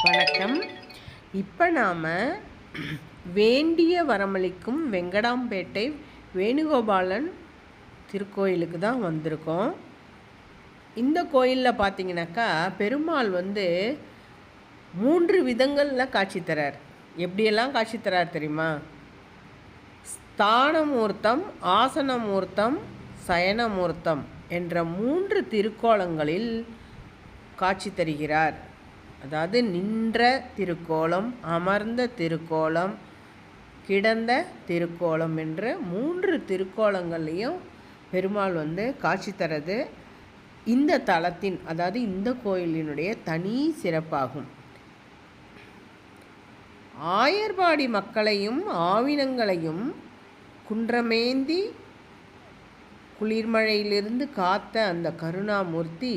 வணக்கம். இப்போ நாம் வேண்டிய வரமளிக்கும் வெங்கடாம்பேட்டை வேணுகோபாலன் திருக்கோயிலுக்கு தான் வந்திருக்கோம். இந்த கோயிலில் பார்த்தீங்கன்னாக்கா பெருமாள் 3 விதங்களில் காட்சி தரார். எப்படியெல்லாம் காட்சி தரார் தெரியுமா? ஸ்தானமூர்த்தம், ஆசனமூர்த்தம், சயனமூர்த்தம் என்ற 3 திருக்கோலங்களில் காட்சி தருகிறார். அதாவது நின்ற திருக்கோலம், அமர்ந்த திருக்கோலம், கிடந்த திருக்கோலம் என்ற 3 திருக்கோலங்கள்லையும் பெருமாள் காட்சி தரது இந்த தலத்தின், அதாவது இந்த கோயிலினுடைய தனி சிறப்பாகும். ஆயர்பாடி மக்களையும் ஆவினங்களையும் குன்றமேந்தி குளிர்மழையிலிருந்து காத்த அந்த கருணாமூர்த்தி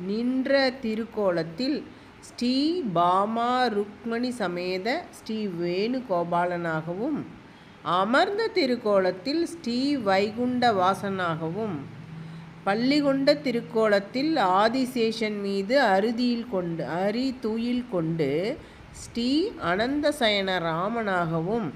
நின்ற திருக்கோலத்தில் ஸ்ரீ பாமா ருக்மணி சமேத ஸ்ரீ வேணுகோபாலனாகவும், அமர்ந்த திருக்கோலத்தில் ஸ்ரீ வைகுண்ட வாசனாகவும், பள்ளிகொண்ட திருக்கோலத்தில் ஆதிசேஷன் மீது அரிதுயில் கொண்டு ஸ்ரீ அனந்தசயன ராமனாகவும்,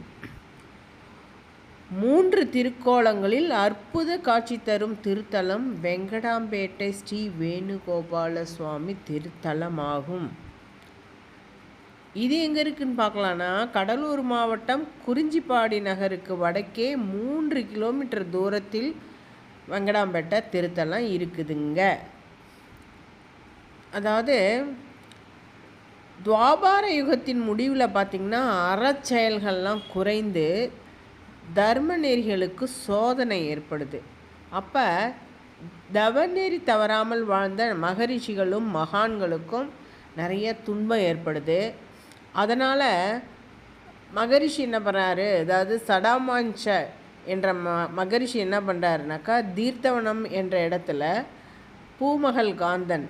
3 திருக்கோலங்களில் அற்புத காட்சி தரும் திருத்தலம் வெங்கடாம்பேட்டை ஸ்ரீ வேணுகோபால சுவாமி திருத்தலமாகும். இது எங்கே இருக்குன்னு பார்க்கலான்னா, கடலூர் மாவட்டம் குறிஞ்சிப்பாடி நகருக்கு வடக்கே 3 கிலோமீட்டர் தூரத்தில் வெங்கடாம்பேட்டை திருத்தலம் இருக்குதுங்க. அதாவது துவாபார யுகத்தின் முடிவில் பார்த்திங்கன்னா அறச்செயல்கள்லாம் குறைந்து தர்ம நெறிகளுக்கு சோதனை ஏற்படுது. அப்போ தவநெறி தவறாமல் வாழ்ந்த மகரிஷிகளும் மகான்களுக்கும் நிறைய துன்பம் ஏற்படுது. அதனால் மகரிஷி என்ன பண்ணுறாரு, அதாவது சடாமாஞ்ச என்ற மகரிஷி என்ன பண்ணுறாருனாக்கா, தீர்த்தவனம் என்ற இடத்துல பூமகள் காந்தன்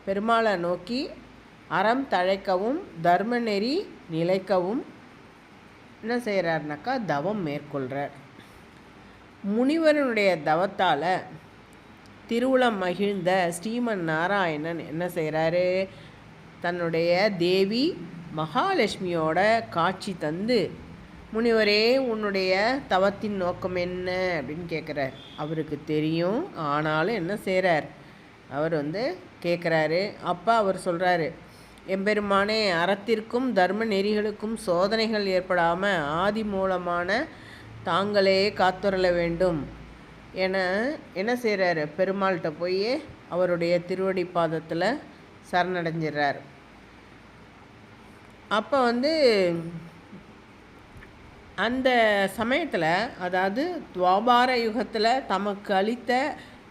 பெருமாளை நோக்கி அறம் தழைக்கவும் தர்ம நெறி நிலைக்கவும் என்ன செய்கிறாருனாக்கா தவம் மேற்கொள்கிறார். முனிவரனுடைய தவத்தால் திருவுளம் மகிழ்ந்த ஸ்ரீமன் நாராயணன் என்ன செய்கிறாரு, தன்னுடைய தேவி மகாலட்சுமியோட காட்சி தந்து, முனிவரே உன்னுடைய தவத்தின் நோக்கம் என்ன அப்படின்னு கேட்குறார். அவருக்கு தெரியும், ஆனாலும் என்ன செய்கிறார், அவர் கேட்குறாரு. அப்போ அவர் சொல்கிறாரு, எம்பெருமானே, அறத்திற்கும் தர்ம நெறிகளுக்கும் சோதனைகள் ஏற்படாமல் ஆதி மூலமான தாங்களே காத்துரல வேண்டும் என என்ன செய்கிறாரு, பெருமாள்கிட்ட போய் அவருடைய திருவடி பாதத்தில் சரணடைஞ்சிடுறார். அப்போ அந்த சமயத்தில், அதாவது துவாபார யுகத்தில் தமக்கு அளித்த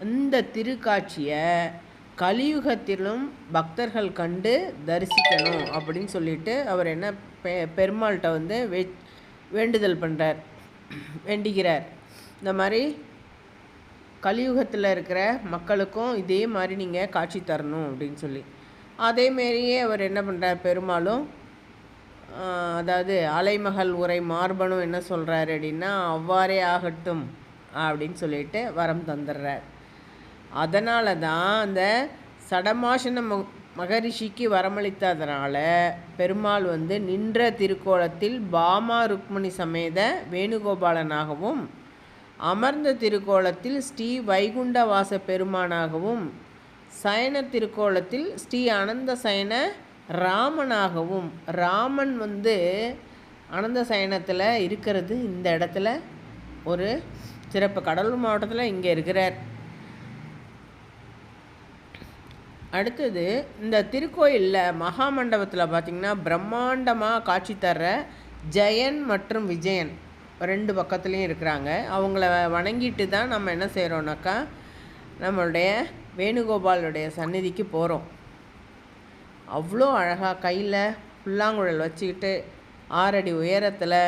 இந்த திருக்காட்சியை கலியுகத்திலும் பக்தர்கள் கண்டு தரிசிக்கணும் அப்படின்னு சொல்லிட்டு அவர் என்ன பெருமாள்கிட்ட வேண்டுதல் பண்ணுறார், வேண்டிக்கிறார். இந்த மாதிரி கலியுகத்தில் இருக்கிற மக்களுக்கும் இதே மாதிரி நீங்கள் காட்சி தரணும் அப்படின்னு சொல்லி. அதேமாரியே அவர் என்ன பண்ணுறார், பெருமாளும் அதாவது அலைமகள் உரை மார்பனும் என்ன சொல்கிறாரு அப்படின்னா, அவ்வாறே ஆகட்டும் அப்படின்னு சொல்லிட்டு வரம் தந்துடுறார். அதனால தான் அந்த சடமாசன மகரிஷிக்கு வரமளித்ததனால பெருமாள் நின்ற திருக்கோலத்தில் பாமா ருக்மணி சமேத வேணுகோபாலனாகவும், அமர்ந்த திருக்கோலத்தில் ஸ்ரீ வைகுண்ட வாச பெருமானாகவும், சயன திருக்கோலத்தில் ஸ்ரீ அனந்த சயன ராமனாகவும், ராமன் அனந்த சயனத்தில் இருக்கிறது இந்த இடத்துல ஒரு சிறப்பு. கடலூர் மாவட்டத்தில் இங்கே இருக்கிறார். அடுத்தது இந்த திருக்கோயிலில் மகாமண்டபத்தில் பார்த்திங்கன்னா பிரம்மாண்டமாக காட்சி தர்ற ஜெயன் மற்றும் விஜயன் 2 பக்கத்துலேயும் இருக்கிறாங்க. அவங்கள வணங்கிட்டு தான் நம்ம என்ன செய்கிறோன்னாக்கா நம்மளுடைய வேணுகோபாலுடைய சந்நிதிக்கு போகிறோம். அவ்வளோ அழகாக கையில் புல்லாங்குழல் வச்சுக்கிட்டு 6 அடி உயரத்தில்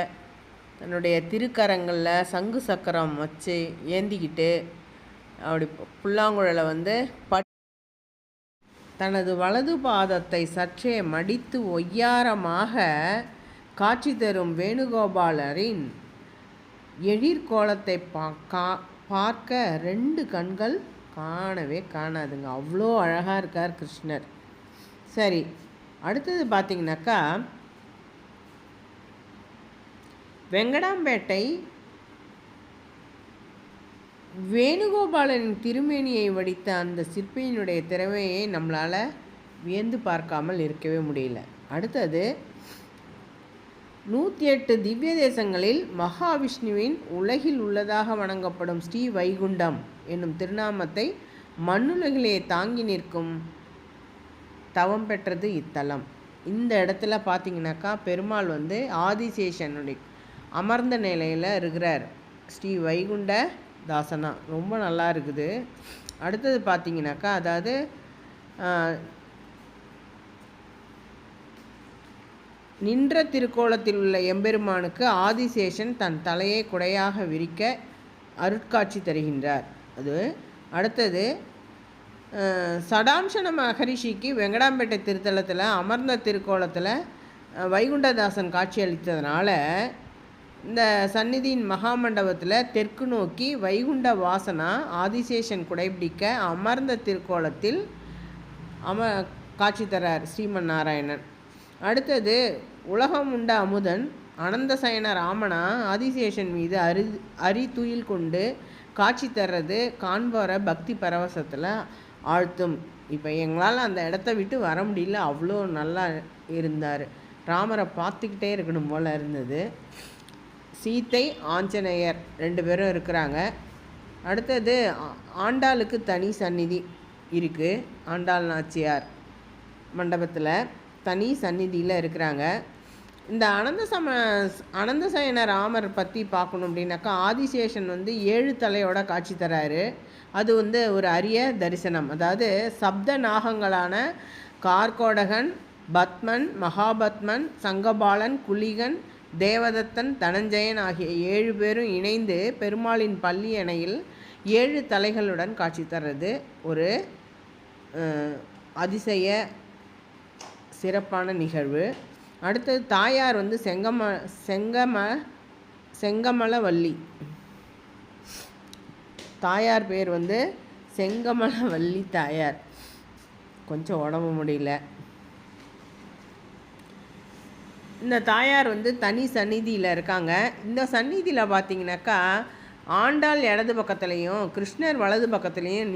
தன்னுடைய திருக்கரங்களில் சங்கு சக்கரம் வச்சு ஏந்திக்கிட்டு அப்படி புல்லாங்குழலை தனது வலது பாதத்தை சற்றே மடித்து ஒய்யாரமாக காட்சி தரும் வேணுகோபாலரின் எழிற்கோலத்தை பார்க்க 2 கண்கள் காணவே காணாதுங்க. அவ்வளோ அழகாக இருக்கார் கிருஷ்ணர். சரி, அடுத்தது பார்த்திங்கனாக்கா வெங்கடாம்பேட்டை வேணுகோபாலனின் திருமேனியை வடித்த அந்த சிற்பியினுடைய திறமையை நம்மளால் வியந்து பார்க்காமல் இருக்கவே முடியல. அடுத்தது 108 திவ்ய தேசங்களில் மகாவிஷ்ணுவின் உலகில் உள்ளதாக வணங்கப்படும் ஸ்ரீ வைகுண்டம் என்னும் திருநாமத்தை மண்ணுலகிலே தாங்கி நிற்கும் தவம் பெற்றது இத்தலம். இந்த இடத்துல பார்த்திங்கனாக்கா பெருமாள் வந்து ஆதிசேஷனுடைய அமர்ந்த நிலையில் இருக்கிறார். ஸ்ரீ வைகுண்ட தாசனா ரொம்ப நல்லா இருக்குது. அடுத்தது பார்த்திங்கனாக்கா அதாவது நின்ற திருக்கோலத்தில் உள்ள எம்பெருமானுக்கு ஆதிசேஷன் தன் தலையை குடையாக விரிக்க அருட்காட்சி தருகின்றார். அது அடுத்தது சடாம்சன மகரிஷிக்கு வெங்கடாம்பேட்டை திருத்தலத்தில் அமர்ந்த திருக்கோலத்தில் வைகுண்டதாசன் காட்சி அளித்ததுனால இந்த சந்நிதியின் மகாமண்டபத்தில் தெற்கு நோக்கி வைகுண்ட வாசனா ஆதிசேஷன் குடைபிடிக்க அமர்ந்த திருக்கோலத்தில் காட்சி தரார் ஸ்ரீமன் நாராயணன். அடுத்தது உலகம் உண்ட அமுதன் அனந்தசயன ராமனா ஆதிசேஷன் மீது அரிதுயில் கொண்டு காட்சி தர்றது காண்போரை பக்தி பரவசத்தில் ஆழ்த்தும். இப்போ எங்களால் அந்த இடத்த விட்டு வர முடியல, அவ்வளோ நல்லா இருந்தார். ராமரை பார்த்துக்கிட்டே இருக்கணும் போல் இருந்தது. சீத்தை ஆஞ்சநேயர் 2 பேரும் இருக்கிறாங்க. அடுத்தது ஆண்டாளுக்கு தனி சந்நிதி இருக்குது. ஆண்டாள் நாச்சியார் மண்டபத்தில் தனி சந்நிதியில் இருக்கிறாங்க. இந்த அனந்தசயன ராமர் பற்றி பார்க்கணும் அப்படின்னாக்கா ஆதிசேஷன் வந்து 7 தலையோட காட்சி தராரு. அது வந்து ஒரு அரிய தரிசனம். அதாவது சப்த நாகங்களான கார்கோடகன், பத்மன், மகாபத்மன், சங்கபாலன், குலிகன், தேவதத்தன், தனஞ்சயன் ஆகிய 7 பேரும் இணைந்து பெருமாளின் பள்ளி அணையில் 7 தலைகளுடன் காட்சி தர்றது ஒரு அதிசய சிறப்பான நிகழ்வு. அடுத்தது தாயார் வந்து செங்கமலவல்லி. தாயார் பேர் வந்து செங்கமலவல்லி தாயார். கொஞ்சம் உடம்பு முடியல. இந்த தாயார் வந்து தனி சந்நிதியில் இருக்காங்க. இந்த சந்நிதியில் பார்த்திங்கனாக்கா ஆண்டாள் இடது பக்கத்துலேயும் கிருஷ்ணர் வலது பக்கத்துலேயும்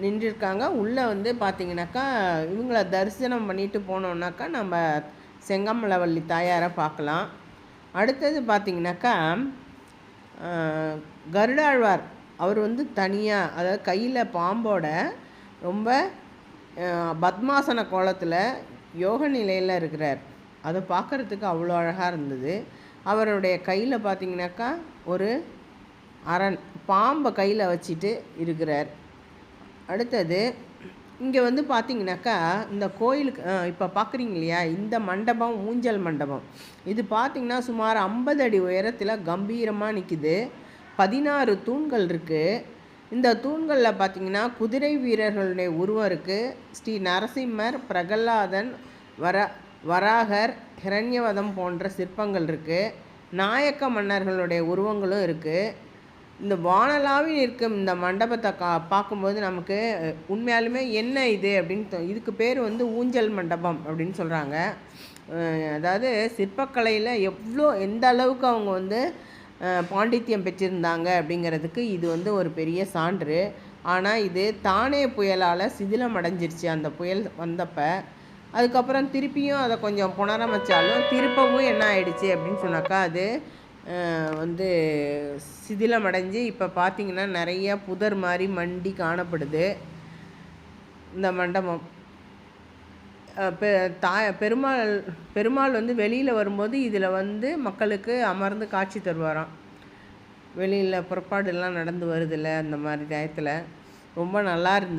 நின்றுருக்காங்க. உள்ளே வந்து பார்த்திங்கனாக்கா இவங்கள தரிசனம் பண்ணிட்டு போனோம்னாக்கா நம்ம செங்கமலவல்லி தாயாரை பார்க்கலாம். அடுத்தது பார்த்திங்கனாக்கா கருடாழ்வார் அவர் வந்து தனியாக, அதாவது கையில் பாம்போட ரொம்ப பத்மாசன கோலத்தில் யோக நிலையில் இருக்கிறார். அதை பார்க்குறதுக்கு அவ்வளோ அழகாக இருந்தது. அவருடைய கையில் பார்த்திங்கனாக்கா ஒரு பாம்பை கையில் வச்சுட்டு இருக்கிறார். அடுத்தது இங்கே வந்து பார்த்திங்கனாக்கா இந்த கோயிலுக்கு இப்போ பார்க்குறீங்க இல்லையா, இந்த மண்டபம் ஊஞ்சல் மண்டபம். இது பார்த்திங்கன்னா சுமார் 50 அடி உயரத்தில் கம்பீரமாக நிற்கிது. 16 தூண்கள் இருக்குது. இந்த தூண்களில் பார்த்திங்கன்னா குதிரை வீரர்களுடைய உருவம் இருக்குது. ஸ்ரீ நரசிம்மர், பிரகலாதன், வராகர், ஹிரண்யவதம் போன்ற சிற்பங்கள் இருக்குது. நாயக்க மன்னர்களுடைய உருவங்களும் இருக்குது. இந்த வானலாவி இருக்கும் இந்த மண்டபத்தை பார்க்கும்போது நமக்கு உண்மையாலுமே என்ன இது அப்படின்னு இதுக்கு பேர் வந்து ஊஞ்சல் மண்டபம் அப்படின்னு சொல்கிறாங்க. அதாவது சிற்பக்கலையில் எந்த அளவுக்கு அவங்க வந்து பாண்டித்யம் பெற்றிருந்தாங்க அப்படிங்கிறதுக்கு இது வந்து ஒரு பெரிய சான்று. ஆனால் இது தானே புயலால் சிதிலம் அடைஞ்சிருச்சு. அந்த புயல் வந்தப்போ அதுக்கப்புறம் திருப்பியும் அதை கொஞ்சம் புனரமைச்சாலும் திருப்பவும் என்ன ஆயிடுச்சு அப்படின்னு சொன்னாக்கா அது வந்து சிதிலம் அடைஞ்சு இப்போ பார்த்திங்கன்னா நிறைய புதர் மாதிரி மண்டி காணப்படுது இந்த மண்டபம். பெருமாள் வந்து வெளியில் வரும்போது இதில் வந்து மக்களுக்கு அமர்ந்து காட்சி தருவாராம். வெளியில் புறப்பாடுலாம் நடந்து வருதில்ல, அந்த மாதிரி டயத்தில் ரொம்ப நல்லா இருந்தது.